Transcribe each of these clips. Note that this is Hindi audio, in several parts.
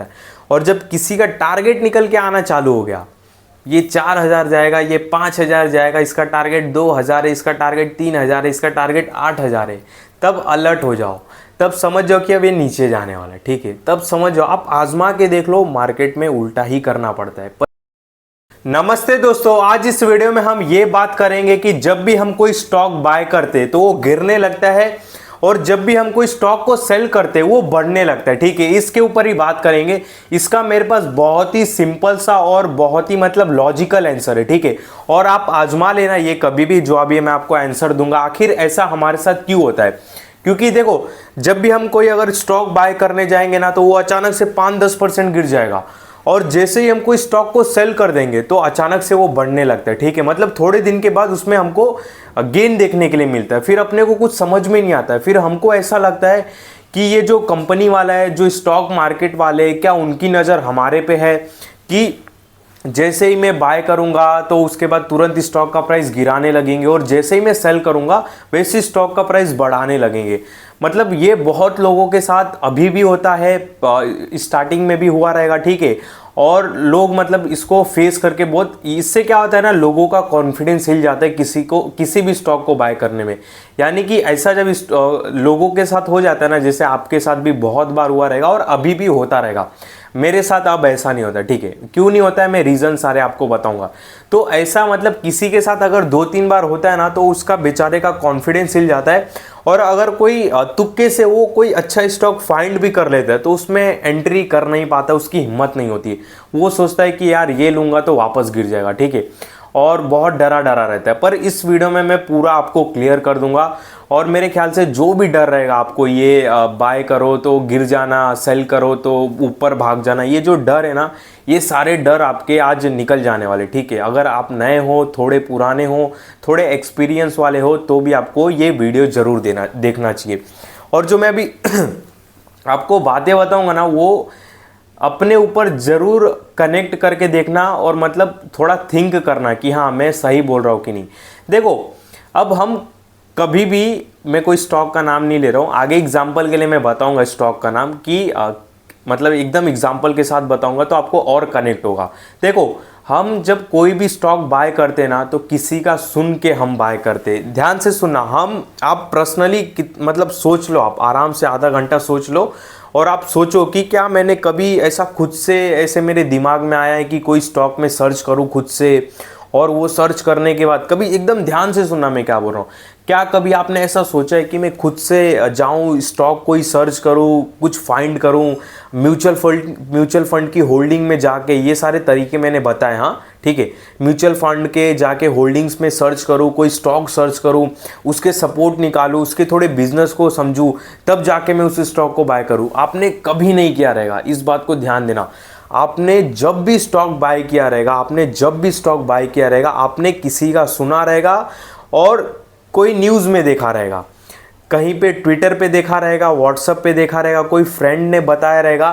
है। और जब किसी का टारगेट निकल के आना चालू हो गया, ये 4000 जाएगा, ये 5000 जाएगा, इसका टारगेट 2000 है, इसका टारगेट 3000 है, इसका टारगेट 8000 है, तब अलर्ट हो जाओ, तब समझ जाओ कि अब ये नीचे जाने वाला है। ठीक है, तब समझ जाओ, आप आजमा के देख लो, मार्केट में उल्टा ही करना पड़ता है। नमस्ते दोस्तों, आज इस वीडियो में हम ये बात करेंगे कि जब भी हम कोई स्टॉक बाय करते तो वो गिरने लगता है, और जब भी हम कोई स्टॉक को सेल करते वो बढ़ने लगता है। ठीक है, इसके ऊपर ही बात करेंगे। इसका मेरे पास बहुत ही सिंपल सा और बहुत ही लॉजिकल आंसर है। ठीक है, और आप आजमा लेना ये कभी भी, जो अभी मैं आपको आंसर दूंगा। आखिर ऐसा हमारे साथ क्यों होता है? क्योंकि देखो, जब भी हम कोई अगर स्टॉक बाय करने जाएंगे ना, तो वो अचानक से 5-10% गिर जाएगा, और जैसे ही हम कोई स्टॉक को सेल कर देंगे तो अचानक से वो बढ़ने लगता है। ठीक है, थोड़े दिन के बाद उसमें हमको गेन देखने के लिए मिलता है। फिर अपने को कुछ समझ में नहीं आता है, फिर हमको ऐसा लगता है कि ये जो कंपनी वाला है, जो स्टॉक मार्केट वाले, क्या उनकी नज़र हमारे पे है कि जैसे ही मैं बाय करूंगा तो उसके बाद तुरंत स्टॉक का प्राइस गिराने लगेंगे, और जैसे ही मैं सेल करूंगा वैसे स्टॉक का प्राइस बढ़ाने लगेंगे। ये बहुत लोगों के साथ अभी भी होता है, स्टार्टिंग में भी हुआ रहेगा। ठीक है, और लोग इसको फेस करके बहुत, इससे क्या होता है ना, लोगों का कॉन्फिडेंस हिल जाता है किसी भी स्टॉक को बाय करने में। यानी कि ऐसा जब लोगों के साथ हो जाता है ना, जैसे आपके साथ भी बहुत बार हुआ रहेगा और अभी भी होता रहेगा, मेरे साथ अब ऐसा नहीं होता। ठीक है, क्यों नहीं होता है, मैं रीज़न सारे आपको बताऊंगा। तो ऐसा किसी के साथ अगर 2-3 बार होता है ना, तो उसका बेचारे का कॉन्फिडेंस हिल जाता है, और अगर कोई तुक्के से वो कोई अच्छा स्टॉक फाइंड भी कर लेता है तो उसमें एंट्री कर नहीं पाता, उसकी हिम्मत नहीं होती। वो सोचता है कि यार ये लूँगा तो वापस गिर जाएगा। ठीक है, और बहुत डरा डरा रहता है। पर इस वीडियो में मैं पूरा आपको क्लियर कर दूंगा, और मेरे ख्याल से जो भी डर रहेगा आपको, ये बाय करो तो गिर जाना, सेल करो तो ऊपर भाग जाना, ये जो डर है ना, ये सारे डर आपके आज निकल जाने वाले। ठीक है, अगर आप नए हो, थोड़े पुराने हो, थोड़े एक्सपीरियंस वाले हो, तो भी आपको ये वीडियो ज़रूर देखना चाहिए। और जो मैं अभी आपको बातें बताऊँगा ना, वो अपने ऊपर ज़रूर कनेक्ट करके देखना, और थोड़ा थिंक करना कि हाँ मैं सही बोल रहा हूँ कि नहीं। देखो, अब हम कभी भी, मैं कोई स्टॉक का नाम नहीं ले रहा हूँ, आगे एग्जांपल के लिए मैं बताऊंगा स्टॉक का नाम, कि एकदम एग्जांपल के साथ बताऊंगा तो आपको और कनेक्ट होगा। देखो, हम जब कोई भी स्टॉक बाय करते ना, तो किसी का सुन के हम बाय करते। ध्यान से सुनना, आप पर्सनली सोच लो, आप आराम से आधा घंटा सोच लो, और आप सोचो कि क्या मैंने कभी ऐसा खुद से, ऐसे मेरे दिमाग में आया है कि कोई स्टॉक में सर्च करूं खुद से, और वो सर्च करने के बाद कभी, एकदम ध्यान से सुनना मैं क्या बोल रहा हूँ, क्या कभी आपने ऐसा सोचा है कि मैं खुद से जाऊं, स्टॉक कोई सर्च करूं, कुछ फाइंड करूं, म्यूचुअल फंड की होल्डिंग में जाके, ये सारे तरीके मैंने बताए। हाँ ठीक है, म्यूचुअल फंड के जाके होल्डिंग्स में सर्च करूं, कोई स्टॉक सर्च करूं, उसके सपोर्ट निकालूं, उसके थोड़े बिजनेस को समझूं, तब जाके मैं उस स्टॉक को बाय करूं। आपने कभी नहीं किया रहेगा, इस बात को ध्यान देना। आपने जब भी स्टॉक बाय किया रहेगा, आपने किसी का सुना रहेगा, और कोई न्यूज़ में देखा रहेगा, कहीं पे ट्विटर पे देखा रहेगा, व्हाट्सएप पे देखा रहेगा, कोई फ्रेंड ने बताया रहेगा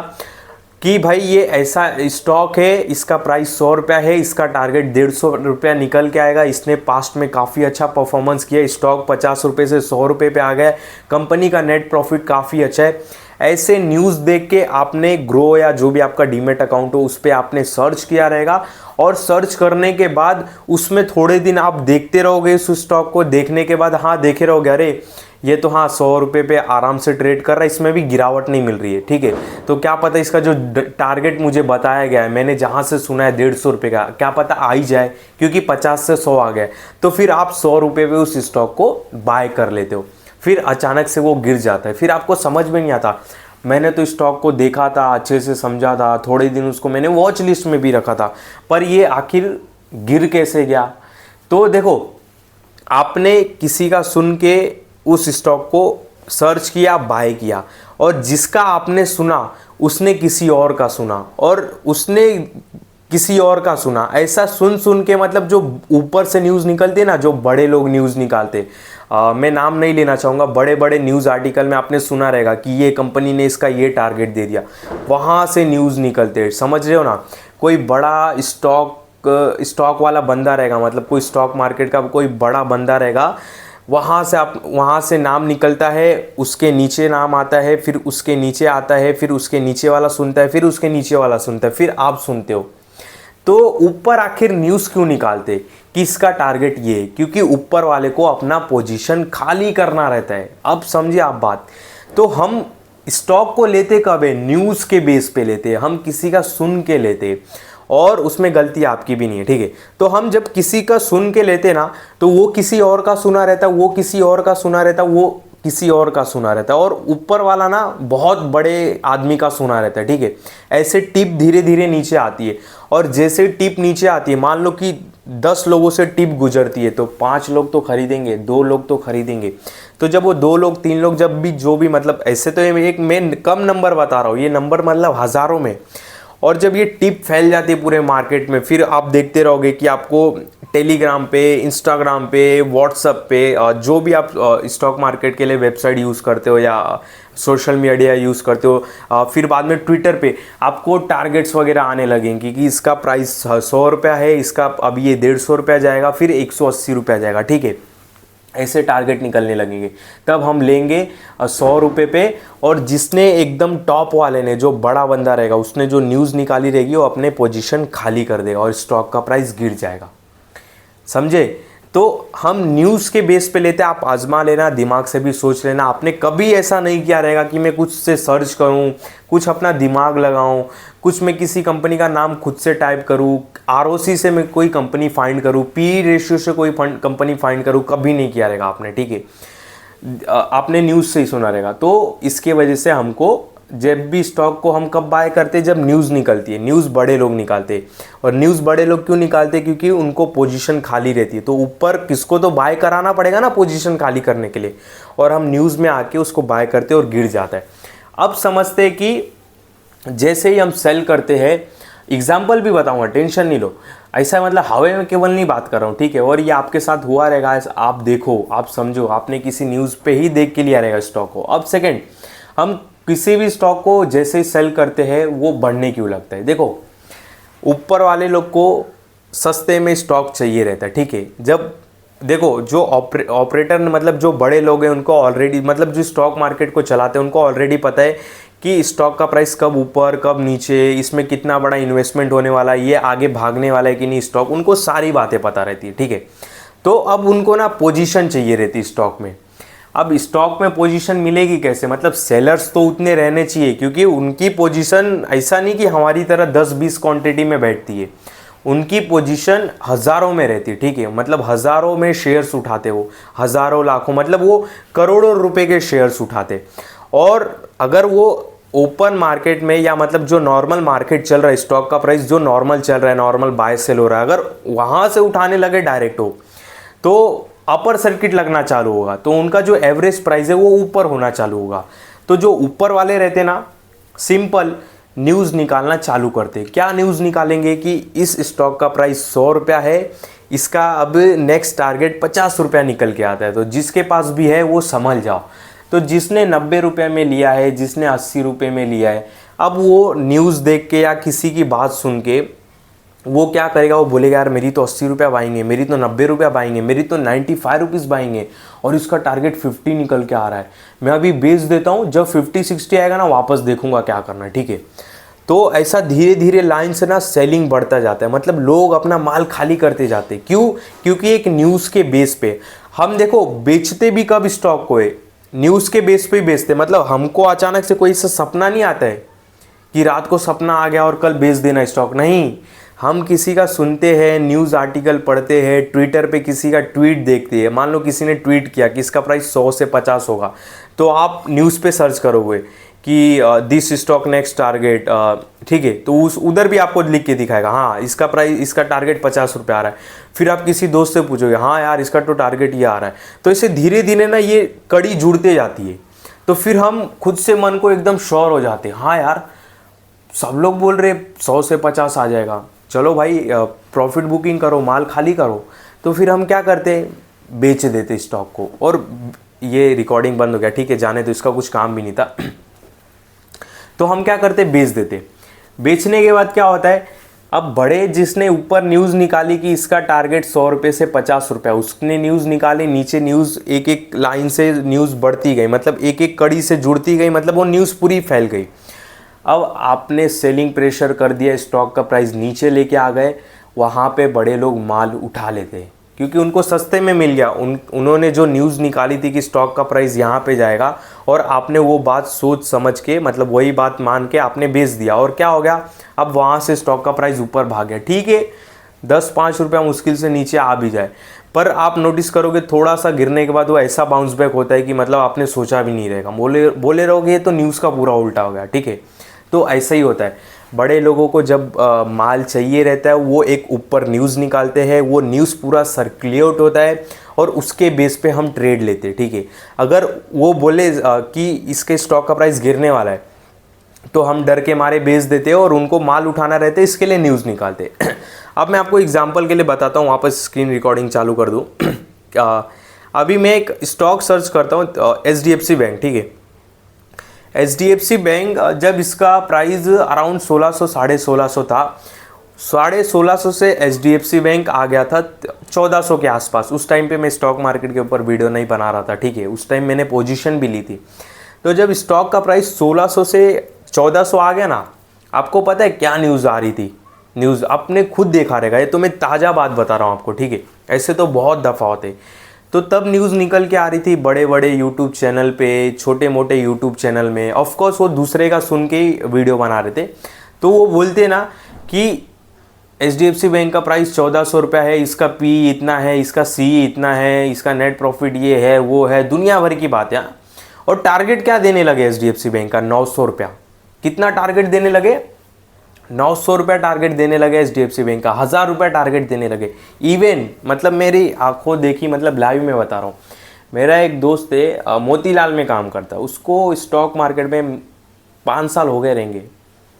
कि भाई ये ऐसा स्टॉक है, इसका प्राइस 100 रुपया है, इसका टारगेट 150 रुपया निकल के आएगा, इसने पास्ट में काफ़ी अच्छा परफॉर्मेंस किया, स्टॉक 50 रुपये से 100 रुपये पे आ गया, कंपनी का नेट प्रॉफिट काफ़ी अच्छा है। ऐसे न्यूज़ देख के आपने ग्रो, या जो भी आपका डीमेट अकाउंट हो, उस पर आपने सर्च किया रहेगा, और सर्च करने के बाद उसमें थोड़े दिन आप देखते रहोगे उस स्टॉक को। देखने के बाद हाँ देखे रहोगे, अरे ये तो हाँ 100 रुपये पे आराम से ट्रेड कर रहा है, इसमें भी गिरावट नहीं मिल रही है। ठीक है, तो क्या पता इसका जो टारगेट मुझे बताया गया है, मैंने जहाँ से सुना है 150 रुपये का, क्या पता आ ही जाए, क्योंकि 50 से 100 आ गया, तो फिर आप 100 रुपये पे उस स्टॉक को बाय कर लेते हो। फिर अचानक से वो गिर जाता है, फिर आपको समझ में नहीं आता, मैंने तो स्टॉक को देखा था, अच्छे से समझा था, थोड़े दिन उसको मैंने वॉच लिस्ट में भी रखा था, पर ये आखिर गिर कैसे गया? तो देखो, आपने किसी का सुन के उस स्टॉक को सर्च किया, बाय किया, और जिसका आपने सुना उसने किसी और का सुना, और उसने किसी और का सुना। ऐसा सुन सुन के जो ऊपर से न्यूज़ निकलती है ना, जो बड़े लोग न्यूज़ निकालते, मैं नाम नहीं लेना चाहूँगा, बड़े बड़े न्यूज़ आर्टिकल में आपने सुना रहेगा कि ये कंपनी ने इसका ये टारगेट दे दिया, वहाँ से न्यूज़ निकलते, समझ रहे हो ना। कोई बड़ा स्टॉक वाला बंदा रहेगा, कोई स्टॉक मार्केट का कोई बड़ा बंदा रहेगा, वहाँ से नाम निकलता है, उसके नीचे नाम आता है, फिर उसके नीचे आता है, फिर उसके नीचे वाला सुनता है, फिर उसके नीचे वाला सुनता है, फिर आप सुनते हो। तो ऊपर आखिर न्यूज़ क्यों निकालते, किसका टारगेट ये है? क्योंकि ऊपर वाले को अपना पोजीशन खाली करना रहता है। अब समझिए आप बात। तो हम स्टॉक को लेते कब है? न्यूज़ के बेस पे लेते हैं, हम किसी का सुन के लेते हैं, और उसमें गलती आपकी भी नहीं है, ठीक है। तो हम जब किसी का सुन के लेते ना, तो वो किसी और का सुना रहता, वो किसी और का सुना रहता, वो किसी और का सुना रहता है, और ऊपर वाला ना बहुत बड़े आदमी का सुना रहता है, ठीक है। ऐसे टिप धीरे धीरे नीचे आती है, और जैसे टिप नीचे आती है, मान लो कि 10 लोगों से टिप गुजरती है, तो 5 लोग तो खरीदेंगे, 2 लोग तो खरीदेंगे। तो जब वो 2 लोग 3 लोग जब भी जो भी, मतलब ऐसे तो ये एक मैं कम नंबर बता रहा हूँ, ये नंबर मतलब हज़ारों में। और जब ये टिप फैल जाती है पूरे मार्केट में, फिर आप देखते रहोगे कि आपको टेलीग्राम पे, इंस्टाग्राम पे, व्हाट्सएप पे, जो भी आप स्टॉक मार्केट के लिए वेबसाइट यूज़ करते हो या सोशल मीडिया यूज़ करते हो, फिर बाद में ट्विटर पे आपको टारगेट्स वगैरह आने लगेंगे कि इसका प्राइस 100 रुपया है, इसका अब ये 150 रुपया जाएगा, फिर 180 रुपया जाएगा, ठीक है। ऐसे टारगेट निकलने लगेंगे, तब हम लेंगे 100 रुपये पे, और जिसने एकदम टॉप वाले ने, जो बड़ा बंदा रहेगा, उसने जो न्यूज़ निकाली रहेगी, वो अपने पोजीशन खाली कर देगा और स्टॉक का प्राइस गिर जाएगा। समझे? तो हम न्यूज़ के बेस पे लेते हैं। आप आजमा लेना, दिमाग से भी सोच लेना। आपने कभी ऐसा नहीं किया रहेगा कि मैं कुछ से सर्च करूं, कुछ अपना दिमाग लगाऊं, कुछ मैं किसी कंपनी का नाम खुद से टाइप करूं, आरओसी से मैं कोई कंपनी फाइंड करूं, पी रेशियो से कोई कंपनी फाइंड करूं, कभी नहीं किया रहेगा आपने, ठीक है। आपने न्यूज़ से ही सुना रहेगा। तो इसके वजह से हमको, जब भी स्टॉक को हम कब बाय करते हैं? जब न्यूज़ निकलती है। न्यूज़ बड़े लोग निकालते हैं, और न्यूज़ बड़े लोग क्यों निकालते हैं? क्योंकि उनको पोजीशन खाली रहती है। तो ऊपर किसको तो बाय कराना पड़ेगा ना पोजीशन खाली करने के लिए, और हम न्यूज़ में आके उसको बाय करते हैं और गिर जाता है। अब समझते हैं कि जैसे ही हम सेल करते हैं, एग्जाम्पल भी बताऊंगा, टेंशन नहीं लो। ऐसा मतलब हवा में केवल नहीं बात कर रहा हूँ, ठीक है। और ये आपके साथ हुआ रहेगा, आप देखो, आप समझो, आपने किसी न्यूज़ पे ही देख के लिया रहेगा स्टॉक को। अब सेकेंड, हम किसी भी स्टॉक को जैसे ही सेल करते हैं, वो बढ़ने क्यों लगता है? देखो, ऊपर वाले लोग को सस्ते में स्टॉक चाहिए रहता है, ठीक है। जब देखो, जो ऑपरेटर, मतलब जो बड़े लोग हैं, उनको ऑलरेडी, मतलब जो स्टॉक मार्केट को चलाते हैं, उनको ऑलरेडी पता है कि स्टॉक का प्राइस कब ऊपर कब नीचे, इसमें कितना बड़ा इन्वेस्टमेंट होने वाला है, ये आगे भागने वाला है कि नहीं स्टॉक, उनको सारी बातें पता रहती है, ठीक है। तो अब उनको ना पोजीशन चाहिए रहती है स्टॉक में। अब स्टॉक में पोजीशन मिलेगी कैसे? मतलब सेलर्स तो उतने रहने चाहिए, क्योंकि उनकी पोजीशन ऐसा नहीं कि हमारी तरह 10-20 क्वांटिटी में बैठती है, उनकी पोजीशन हज़ारों में रहती है, ठीक है। मतलब हज़ारों में शेयर्स उठाते, वो हज़ारों लाखों, मतलब वो करोड़ों रुपए के शेयर्स उठाते। और अगर वो ओपन मार्केट में, या मतलब जो नॉर्मल मार्केट चल रहा है, स्टॉक का प्राइस जो नॉर्मल चल रहा है, नॉर्मल बाय सेल हो रहा है, अगर वहाँ से उठाने लगे डायरेक्ट हो, तो अपर सर्किट लगना चालू होगा, तो उनका जो एवरेज प्राइस है वो ऊपर होना चालू होगा। तो जो ऊपर वाले रहते ना, सिंपल न्यूज़ निकालना चालू करते। क्या न्यूज़ निकालेंगे कि इस स्टॉक का प्राइस 100 रुपया है, इसका अब नेक्स्ट टारगेट 50 रुपया निकल के आता है, तो जिसके पास भी है वो संभल जाओ। तो जिसने 90 रुपये में लिया है, जिसने 80 रुपये में लिया है, अब वो न्यूज़ देख के या किसी की बात सुन के वो क्या करेगा? वो बोलेगा यार मेरी तो 80 रुपया बाएंगे, मेरी तो 90 रुपया बाएंगे, मेरी तो 95 रुपीज़ बाएंगे, और इसका टारगेट 50 निकल के आ रहा है, मैं अभी बेच देता हूँ, जब 50-60 आएगा ना वापस देखूंगा क्या करना है, ठीक है। तो ऐसा धीरे धीरे लाइन से ना सेलिंग बढ़ता जाता है, मतलब लोग अपना माल खाली करते जाते। क्यों? क्योंकि एक न्यूज़ के बेस पे हम, देखो, बेचते भी कब स्टॉक को है? न्यूज़ के बेस पे ही बेचते। मतलब हमको अचानक से कोई सा सपना नहीं आता है कि रात को सपना आ गया और कल बेच देना स्टॉक, नहीं। हम किसी का सुनते हैं, न्यूज़ आर्टिकल पढ़ते हैं, ट्विटर पे किसी का ट्वीट देखते हैं। मान लो किसी ने ट्वीट किया कि इसका प्राइस 100 से 50 होगा, तो आप न्यूज़ पे सर्च करोगे कि दिस स्टॉक नेक्स्ट टारगेट, ठीक है, तो उस उधर भी आपको लिख के दिखाएगा, हाँ इसका प्राइस, इसका टारगेट 50 रुपये आ रहा है। फिर आप किसी दोस्त से पूछोगे, हाँ यार इसका तो टारगेट ये आ रहा है। तो इसे धीरे धीरे ना ये कड़ी जुड़ते जाती है। तो फिर हम खुद से मन को एकदम श्योर हो जाते हैं, हाँ यार सब लोग बोल रहे 100 से 50 आ जाएगा, चलो भाई प्रॉफिट बुकिंग करो, माल खाली करो। तो फिर हम क्या करते, बेच देते स्टॉक को। और ये रिकॉर्डिंग बंद हो गया, ठीक है, जाने तो, इसका कुछ काम भी नहीं था। तो हम क्या करते, बेच देते। बेचने के बाद क्या होता है, अब बड़े जिसने ऊपर न्यूज़ निकाली कि इसका टारगेट 100 रुपये से 50 रुपये, उसने न्यूज़ निकाली, नीचे न्यूज़ एक एक लाइन से न्यूज़ बढ़ती गई, मतलब एक एक कड़ी से जुड़ती गई, मतलब वो न्यूज़ पूरी फैल गई। अब आपने सेलिंग प्रेशर कर दिया, स्टॉक का प्राइस नीचे लेके आ गए, वहाँ पे बड़े लोग माल उठा लेते हैं क्योंकि उनको सस्ते में मिल गया। उन्होंने जो न्यूज़ निकाली थी कि स्टॉक का प्राइस यहाँ पे जाएगा, और आपने वो बात सोच समझ के, मतलब वही बात मान के आपने बेच दिया, और क्या हो गया, अब वहाँ से स्टॉक का प्राइस ऊपर भाग गया। ठीक है, 10-5 रुपया मुश्किल से नीचे आ भी जाए, पर आप नोटिस करोगे थोड़ा सा गिरने के बाद वो ऐसा बाउंस बैक होता है कि मतलब आपने सोचा भी नहीं रहेगा, बोले रहोगे ये तो न्यूज़ का पूरा उल्टा हो गया। ठीक है, तो ऐसा ही होता है। बड़े लोगों को जब माल चाहिए रहता है, वो एक ऊपर न्यूज़ निकालते हैं, वो न्यूज़ पूरा सर्कुलेट होता है और उसके बेस पे हम ट्रेड लेते हैं। ठीक है, अगर वो बोले कि इसके स्टॉक का प्राइस गिरने वाला है, तो हम डर के मारे बेच देते हैं और उनको माल उठाना रहता है, इसके लिए न्यूज़ निकालते हैं। अब मैं आपको एग्जांपल के लिए बताता हूँ, वापस स्क्रीन रिकॉर्डिंग चालू कर दूँ। अभी मैं एक स्टॉक सर्च करता हूँ, HDFC बैंक। ठीक है, HDFC बैंक जब इसका प्राइस अराउंड 1600 1650 था, 1650 से HDFC बैंक आ गया था 1400 के आसपास। उस टाइम पे मैं स्टॉक मार्केट के ऊपर वीडियो नहीं बना रहा था। ठीक है, उस टाइम मैंने पोजीशन भी ली थी। तो जब स्टॉक का प्राइस 1600 से 1400 आ गया ना, आपको पता है क्या न्यूज़ आ रही थी? न्यूज़ आपने खुद देखा रहेगा, ये तो मैं ताज़ा बात बता रहा हूँ आपको। ठीक है, ऐसे तो बहुत दफ़ा होते। तो तब न्यूज़ निकल के आ रही थी बड़े बड़े यूट्यूब चैनल पे, छोटे मोटे यूट्यूब चैनल में। ऑफ कोर्स वो दूसरे का सुन के ही वीडियो बना रहे थे। तो वो बोलते ना कि HDFC बैंक का प्राइस 1400 रुपया है, इसका P इतना है, इसका C इतना है, इसका नेट प्रॉफिट ये है, वो है, दुनिया भर की बात है। और टारगेट क्या देने लगे HDFC बैंक का? 900 रुपया। कितना टारगेट देने लगे? 900 रुपया टारगेट देने लगे HDFC बैंक का, 1000 रुपया टारगेट देने लगे। इवन मतलब मेरी आंखों देखी, मतलब लाइव में बता रहा हूँ। मेरा एक दोस्त है, मोतीलाल में काम करता है, उसको स्टॉक मार्केट में 5 साल हो गए रहेंगे।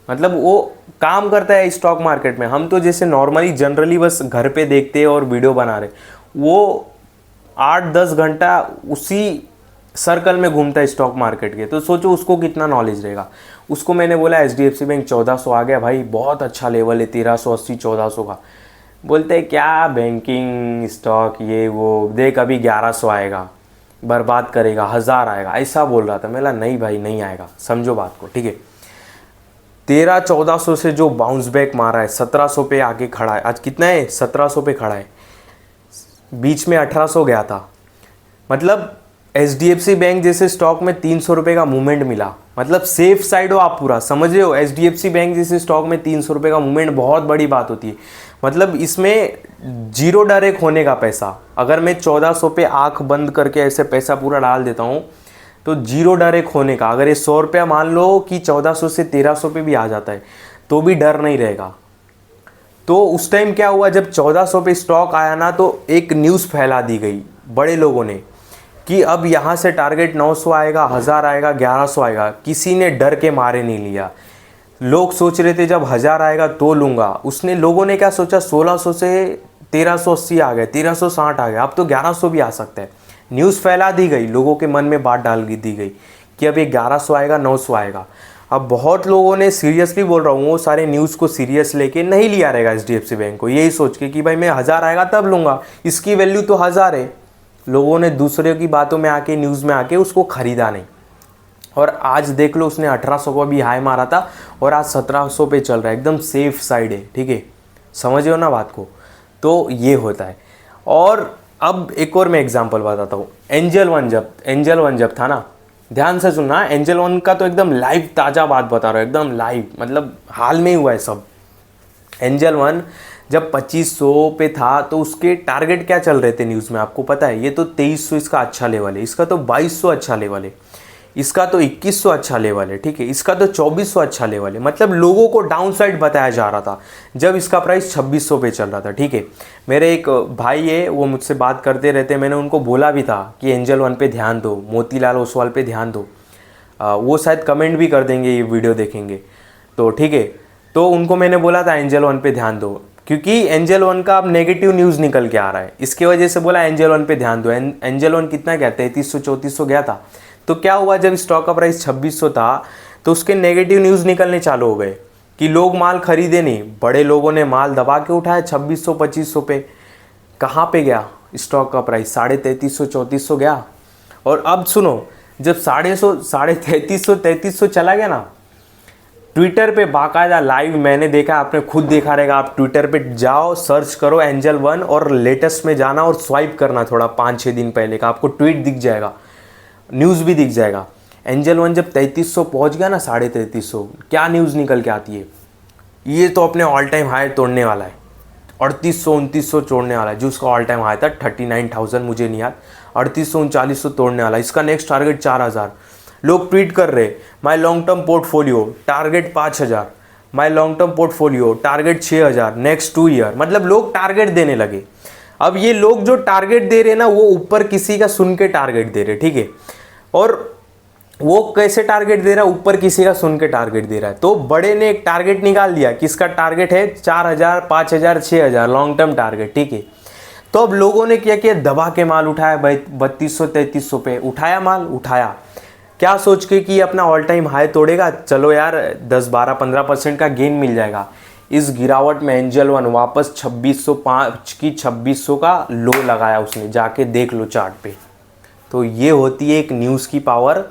मतलब वो काम करता है स्टॉक मार्केट में। हम तो जैसे नॉर्मली जनरली बस घर पे देखते हैं और वीडियो बना रहे, वो 8-10 घंटा उसी सर्कल में घूमता है स्टॉक मार्केट के। तो सोचो उसको कितना नॉलेज रहेगा। उसको मैंने बोला HDFC बैंक 1400 आ गया भाई, बहुत अच्छा लेवल है, 1380 1400 का। बोलते हैं क्या बैंकिंग स्टॉक ये वो, देख अभी 1100 आएगा, बर्बाद करेगा, 1000 आएगा, ऐसा बोल रहा था। मैं बोला नहीं भाई नहीं आएगा, समझो बात को। ठीक है, 1300-1400 से जो बाउंस बैक मारा है, 1700 पे आके खड़ा है। आज कितना है? 1700 पे खड़ा है। बीच में 1800 गया था। मतलब HDFC बैंक जैसे स्टॉक में 300 रुपये का मूवमेंट मिला, मतलब सेफ साइड हो आप पूरा, समझ रहे हो? HDFC बैंक जैसे स्टॉक में 300 रुपये का मूवमेंट बहुत बड़ी बात होती है। मतलब इसमें जीरो डर एक होने का पैसा। अगर मैं 1400 पे आंख बंद करके ऐसे पैसा पूरा डाल देता हूँ, तो जीरो डर एक होने का। अगर ये 100 रुपया मान लो कि 1400 से 1300 पे भी आ जाता है, तो भी डर नहीं रहेगा। तो उस टाइम क्या हुआ, जब 1400 पे स्टॉक आया ना, तो एक न्यूज़ फैला दी गई बड़े लोगों ने कि अब यहाँ से टारगेट 900 आएगा, 1000 आएगा, 1100 आएगा। किसी ने डर के मारे नहीं लिया। लोग सोच रहे थे जब 1000 आएगा तो लूँगा। लोगों ने क्या सोचा, 1600 से 1380 आ गए, 1360 आ गए, अब तो 1100 भी आ सकता है। न्यूज़ फैला दी गई, लोगों के मन में बात डाल दी गई कि अब ये 1100 आएगा, 900 आएगा। अब बहुत लोगों ने, सीरियसली बोल रहा हूँ, वो सारे न्यूज़ को सीरियस लेके नहीं लिया रहेगा HDFC बैंक को, यही सोच के कि भाई मैं 1000 आएगा तब लूँगा, इसकी वैल्यू तो 1000 है। लोगों ने दूसरे की बातों में आके, न्यूज़ में आके उसको ख़रीदा नहीं। और आज देख लो, उसने 1800 को भी हाई मारा था और आज 1700 पे चल रहा है, एकदम सेफ साइड है। ठीक है, समझ हो ना बात को? तो ये होता है। और अब एक और मैं एग्जांपल बताता हूँ। एंजल वन जब था ना, ध्यान से सुनना, एंजल वन का तो एकदम लाइव ताज़ा बात बता रहा हूँ, एकदम लाइव, मतलब हाल में ही हुआ है सब। एंजल वन जब 2500 पे था, तो उसके टारगेट क्या चल रहे थे न्यूज़ में, आपको पता है? ये तो 2300 इसका अच्छा लेवल है, इसका तो 2200 अच्छा लेवल है, इसका तो 2100 अच्छा लेवल है। ठीक है, इसका तो 2400 अच्छा लेवल है। मतलब लोगों को डाउन साइड बताया जा रहा था जब इसका प्राइस 2600 पे चल रहा था। ठीक है, मेरे एक भाई है, वो मुझसे बात करते रहते, मैंने उनको बोला भी था कि एंजल वन पे ध्यान दो, मोतीलाल ओसवाल पे ध्यान दो। वो शायद कमेंट भी कर देंगे, ये वीडियो देखेंगे तो। ठीक है, तो उनको मैंने बोला था एंजल वन पे ध्यान दो, क्योंकि एंजल वन का अब नेगेटिव न्यूज़ निकल के आ रहा है, इसके वजह से बोला एंजल वन पे ध्यान दो। एंजल वन कितना गया? 3300-3400 गया था। तो क्या हुआ, जब स्टॉक का प्राइस 2600 था, तो उसके नेगेटिव न्यूज़ निकलने चालू हो गए कि लोग माल खरीदे नहीं, बड़े लोगों ने माल दबा के उठाया 2600-2500 पे। कहाँ पे गया स्टॉक का प्राइस? 3350-3400 गया। और अब सुनो, जब 3300 चला गया ना, ट्विटर पे बाकायदा लाइव मैंने देखा, आपने खुद देखा रहेगा, आप ट्विटर पे जाओ, सर्च करो एंजल वन और लेटेस्ट में जाना और स्वाइप करना थोड़ा 5-6 दिन पहले का, आपको ट्वीट दिख जाएगा, न्यूज़ भी दिख जाएगा। एंजल वन जब 3300 पहुंच गया ना, 3350, क्या न्यूज़ निकल के आती है, ये तो अपने ऑल टाइम हाई तोड़ने वाला है, 3800-2900 तोड़ने वाला है, जो उसका ऑल टाइम हाई था 39,000, मुझे नहीं याद, 3800-3900 तोड़ने वाला है, इसका नेक्स्ट टारगेट 4000। लोग ट्वीट कर रहे, my long term portfolio target 5000, my long term portfolio target 6000 next 2 year, मतलब लोग टारगेट देने लगे। अब ये लोग जो टारगेट दे रहे ना, वो ऊपर किसी का सुन के टारगेट दे रहे, ठीक है। और वो कैसे टारगेट दे रहा है? ऊपर किसी का सुन के टारगेट दे रहा है। तो बड़े ने एक टारगेट निकाल दिया, किसका टारगेट है 4000, 5000, 6000 लॉन्ग टर्म टारगेट, ठीक है। तो अब लोगों ने क्या किया, दबा के माल उठाया भाई 3200-3300 पे उठाया माल, उठाया क्या सोच के कि अपना ऑल टाइम हाई तोड़ेगा, चलो यार 10-12-15% का गेन मिल जाएगा। इस गिरावट में एंजल वन वापस 2605 की 2600 का लो लगाया उसने, जाके देख लो चार्ट पे। तो ये होती है एक न्यूज़ की पावर।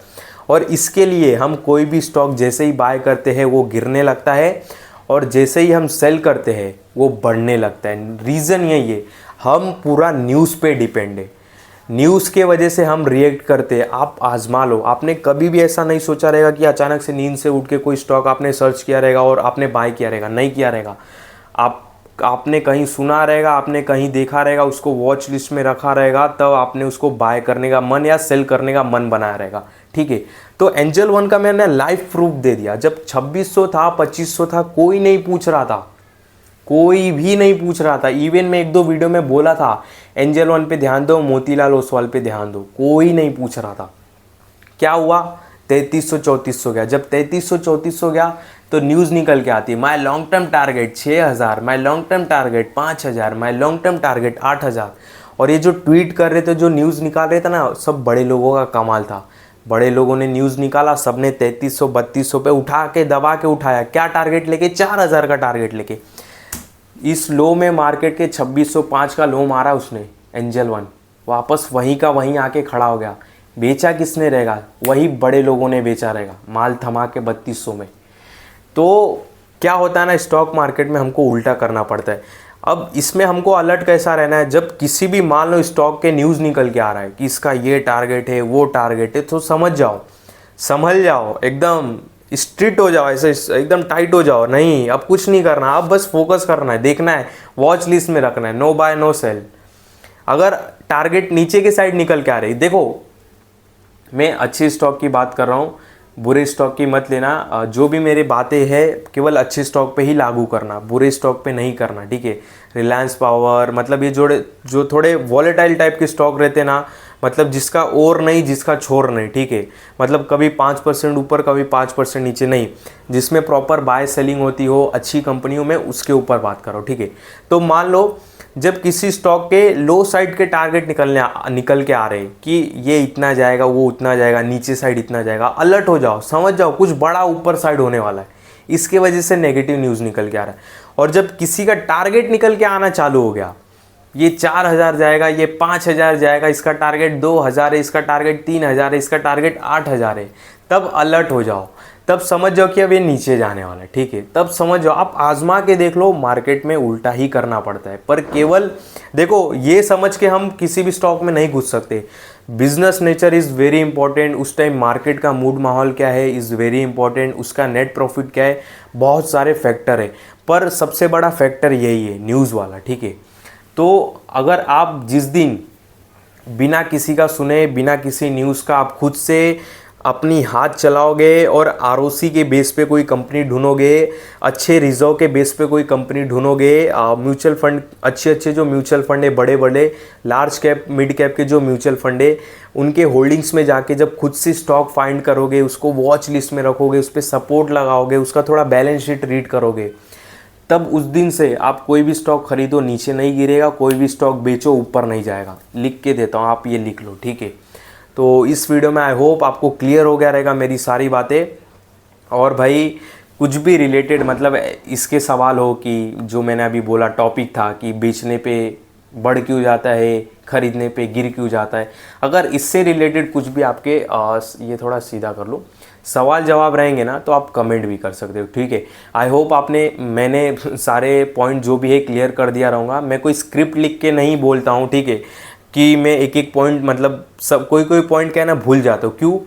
और इसके लिए हम कोई भी स्टॉक जैसे ही बाय करते हैं वो गिरने लगता है, और जैसे ही हम सेल करते हैं वो बढ़ने लगता है। रीज़न यही है, हम पूरा न्यूज़ पे डिपेंड है, न्यूज़ के वजह से हम रिएक्ट करते हैं। आप आजमा लो, आपने कभी भी ऐसा नहीं सोचा रहेगा कि अचानक से नींद से उठ के कोई स्टॉक आपने सर्च किया रहेगा और आपने बाय किया रहेगा, नहीं किया रहेगा। आपने कहीं सुना रहेगा, आपने कहीं देखा रहेगा, उसको वॉच लिस्ट में रखा रहेगा, तब आपने उसको बाय करने का मन या सेल करने का मन बनाया रहेगा, ठीक है। तो एंजल वन का मैंने लाइव प्रूफ दे दिया। जब 2600 था, 2500 था, कोई नहीं पूछ रहा था, कोई भी नहीं पूछ रहा था। इवन मैं 1-2 वीडियो में बोला था एंजल वन पे ध्यान दो, मोतीलाल ओसवाल पे ध्यान दो, कोई नहीं पूछ रहा था। क्या हुआ, 3300-3400 गया। जब 3300-3400 गया तो न्यूज़ निकल के आती है, my long term target 6000, my long term target 5000, my long term target 8000। और ये जो ट्वीट कर रहे थे, जो न्यूज़ निकाल रहे थे ना, सब बड़े लोगों का कमाल था। बड़े लोगों ने न्यूज़ निकाला, सबने 3300-3200 पे उठा के दबा के उठाया। क्या टारगेट लेके? 4000 का टारगेट लेके। इस लो में मार्केट के 2605 का लो मारा उसने एंजल वन, वापस वहीं का वहीं आके खड़ा हो गया। बेचा किसने रहेगा? वही बड़े लोगों ने बेचा रहेगा, माल थमा के 3200 में। तो क्या होता है ना, स्टॉक मार्केट में हमको उल्टा करना पड़ता है। अब इसमें हमको अलर्ट कैसा रहना है, जब किसी भी मान लो स्टॉक के न्यूज़ निकल के आ रहा है कि इसका ये टारगेट है, वो टारगेट है, तो समझ जाओ, संभल जाओ, एकदम स्ट्रिक्ट हो जाओ, ऐसे एकदम टाइट हो जाओ। नहीं, अब कुछ नहीं करना, अब बस फोकस करना है, देखना है, वॉच लिस्ट में रखना है, नो बाय नो सेल। अगर टारगेट नीचे के साइड निकल के आ रही, देखो मैं अच्छे स्टॉक की बात कर रहा हूँ, बुरे स्टॉक की मत लेना। जो भी मेरी बातें हैं केवल अच्छे स्टॉक पे ही लागू करना, बुरे स्टॉक पे नहीं करना, ठीक है। रिलायंस पावर, मतलब ये जो थोड़े वॉलेटाइल टाइप के स्टॉक रहते ना, मतलब जिसका और नहीं जिसका छोर नहीं, ठीक है। मतलब कभी 5% ऊपर, कभी 5% नीचे नहीं, जिसमें प्रॉपर बाय सेलिंग होती हो, अच्छी कंपनियों में, उसके ऊपर बात करो, ठीक है। तो मान लो जब किसी स्टॉक के लो साइड के टारगेट निकल के आ रहे कि ये इतना जाएगा, वो उतना जाएगा, नीचे साइड इतना जाएगा, अलर्ट हो जाओ, समझ जाओ कुछ बड़ा ऊपर साइड होने वाला है। इसके वजह से नेगेटिव न्यूज़ निकल के आ रहा है। और जब किसी का टारगेट निकल के आना चालू हो गया, ये 4000 जाएगा, ये 5000 जाएगा, इसका टारगेट 2000 है, इसका टारगेट 3000 है, इसका टारगेट 8000 है, तब अलर्ट हो जाओ, तब समझ जाओ कि अब ये नीचे जाने वाला है, ठीक है। तब समझ जाओ, आप आजमा के देख लो, मार्केट में उल्टा ही करना पड़ता है। पर केवल देखो, ये समझ के हम किसी भी स्टॉक में नहीं घुस सकते। Business nature is very important, उस टाइम मार्केट का मूड माहौल क्या है इज़ वेरी इंपॉर्टेंट, उसका नेट प्रॉफिट क्या है, बहुत सारे फैक्टर है, पर सबसे बड़ा फैक्टर यही है, न्यूज़ वाला, ठीक है। तो अगर आप जिस दिन बिना किसी का सुने, बिना किसी न्यूज़ का आप खुद से अपनी हाथ चलाओगे और आरओसी के बेस पे कोई कंपनी ढूंढोगे, अच्छे रिजर्व के बेस पे कोई कंपनी ढूंढोगे, म्यूचुअल फंड, अच्छे जो म्यूचुअल फंड है, बड़े बड़े लार्ज कैप मिड कैप के जो म्यूचुअल फंड है, उनके होल्डिंग्स में जाके जब खुद से स्टॉक फाइंड करोगे, उसको वॉच लिस्ट में रखोगे, उस पर सपोर्ट लगाओगे, उसका थोड़ा बैलेंस शीट रीड करोगे, तब उस दिन से आप कोई भी स्टॉक खरीदो नीचे नहीं गिरेगा, कोई भी स्टॉक बेचो ऊपर नहीं जाएगा। लिख के देता हूँ, आप ये लिख लो, ठीक है। तो इस वीडियो में आई होप आपको क्लियर हो गया रहेगा मेरी सारी बातें। और भाई कुछ भी रिलेटेड मतलब इसके सवाल हो कि जो मैंने अभी बोला टॉपिक था कि बेचने पे बढ़ क्यों जाता है, खरीदने पे गिर क्यों जाता है, अगर इससे रिलेटेड कुछ भी आपके ये थोड़ा सीधा कर लो, सवाल जवाब रहेंगे ना, तो आप कमेंट भी कर सकते हो, ठीक है। आई होप मैंने सारे पॉइंट जो भी है क्लियर कर दिया रहूँगा। मैं कोई स्क्रिप्ट लिख के नहीं बोलता हूँ, ठीक है, कि मैं एक एक पॉइंट मतलब सब कोई पॉइंट क्या है ना भूल जाता हूँ। क्यों?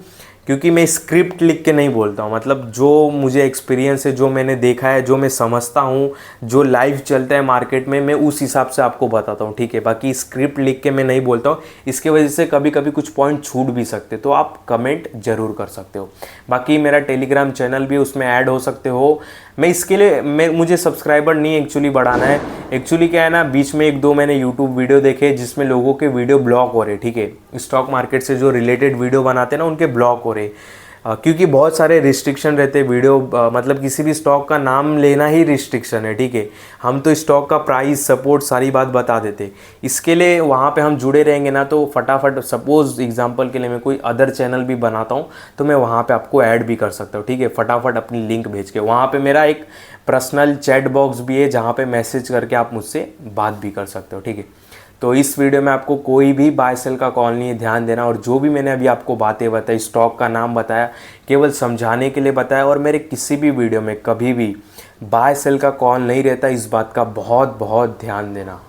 क्योंकि मैं स्क्रिप्ट लिख के नहीं बोलता हूँ, मतलब जो मुझे एक्सपीरियंस है, जो मैंने देखा है, जो मैं समझता हूँ, जो लाइव चलता है मार्केट में, मैं उस हिसाब से आपको बताता हूँ, ठीक है। बाकी स्क्रिप्ट लिख के मैं नहीं बोलता हूँ, इसके वजह से कभी कभी कुछ पॉइंट छूट भी सकते, तो आप कमेंट जरूर कर सकते हो। बाकी मेरा टेलीग्राम चैनल भी, उसमें ऐड हो सकते हो। मैं इसके लिए मुझे सब्सक्राइबर नहीं एक्चुअली बढ़ाना है। एक्चुअली क्या है ना, बीच में एक दो मैंने यूट्यूब वीडियो देखे जिसमें लोगों के वीडियो ब्लॉक हो रहे, ठीक है, स्टॉक मार्केट से जो रिलेटेड वीडियो बनाते हैं ना उनके ब्लॉक हो रहे, क्योंकि बहुत सारे रिस्ट्रिक्शन रहते हैं वीडियो, मतलब किसी भी स्टॉक का नाम लेना ही रिस्ट्रिक्शन है, ठीक है। हम तो स्टॉक का प्राइस, सपोर्ट, सारी बात बता देते। इसके लिए वहाँ पे हम जुड़े रहेंगे ना, तो फटाफट, सपोज एग्जांपल के लिए मैं कोई अदर चैनल भी बनाता हूँ तो मैं वहाँ पे आपको ऐड भी कर सकता हूँ, ठीक है, फटाफट अपनी लिंक भेज के। वहाँ पे मेरा एक पर्सनल चैट बॉक्स भी है जहाँ पे मैसेज करके आप मुझसे बात भी कर सकते हो, ठीक है। तो इस वीडियो में आपको कोई भी बाय सेल का कॉल नहीं है, ध्यान देना। और जो भी मैंने अभी आपको बातें बताई, स्टॉक का नाम बताया, केवल समझाने के लिए बताया, और मेरे किसी भी वीडियो में कभी भी बाय सेल का कॉल नहीं रहता, इस बात का बहुत बहुत ध्यान देना।